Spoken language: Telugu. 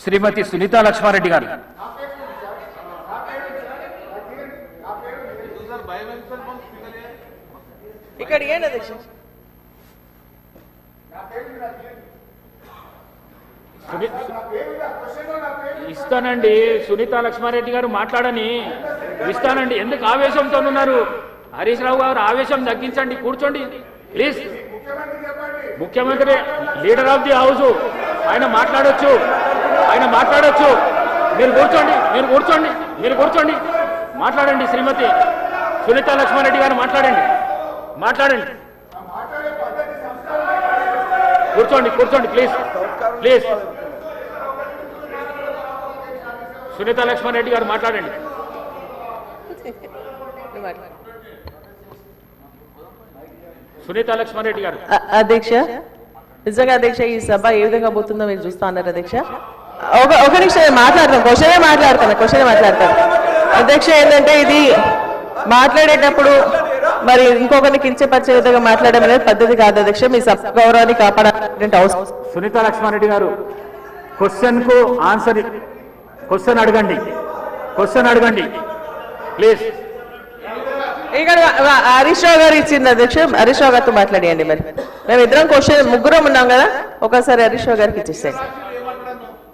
శ్రీమతి సునీతా లక్ష్మారెడ్డి గారు. ఇక్కడ ఏంటి అధ్యక్ష? ఇస్తానండి, సునీతా లక్ష్మారెడ్డి గారు మాట్లాడని ఇస్తానండి. ఎందుకు ఆవేశంతో ఉన్నారు? హరీష్ రావు గారు ఆవేశం తగ్గించండి, కూర్చోండి ప్లీజ్. ముఖ్యమంత్రి లీడర్ ఆఫ్ ది హౌస్, ఆయన మాట్లాడొచ్చు, ఆయన మాట్లాడొచ్చు. మీరు కూర్చోండి, మీరు కూర్చోండి, మీరు కూర్చోండి, మాట్లాడండి. శ్రీమతి సునీతా లక్ష్మారెడ్డి గారు మాట్లాడండి, మాట్లాడండి. కూర్చోండి, కూర్చోండి ప్లీజ్, ప్లీజ్. సునీతా లక్ష్మారెడ్డి గారు మాట్లాడండి. సునీతా లక్ష్మారెడ్డి గారు. అధ్యక్ష, నిజంగా అధ్యక్ష ఈ సభ ఏ విధంగా పోతుందో మీరు చూస్తా ఉన్నారు అధ్యక్ష. ఒక నిమిషం మాట్లాడతాను, క్వశ్చనే మాట్లాడతాను అధ్యక్ష. ఏంటంటే ఇది మాట్లాడేటప్పుడు మరి ఇంకొకరిని కించపరిచే విధంగా మాట్లాడడం అనేది పద్ధతి కాదు అధ్యక్ష. మీ సభ గౌరవాన్ని కాపాడాలంటే అవసరం. సునీతా లక్ష్మారెడ్డి గారు, క్వశ్చన్ కు ఆన్సర్, క్వశ్చన్ అడగండి, క్వశ్చన్ అడగండి ప్లీజ్. ఇక్కడ హరీష్ రావు గారు ఇచ్చింది అధ్యక్ష, హరీష్ రావు గారితో మాట్లాడియండి. మరి మేము ఇద్దరం క్వశ్చన్ ముగ్గురం ఉన్నాం కదా, ఒకసారి హరీష్ రావు గారికి ఇచ్చేసేయండి.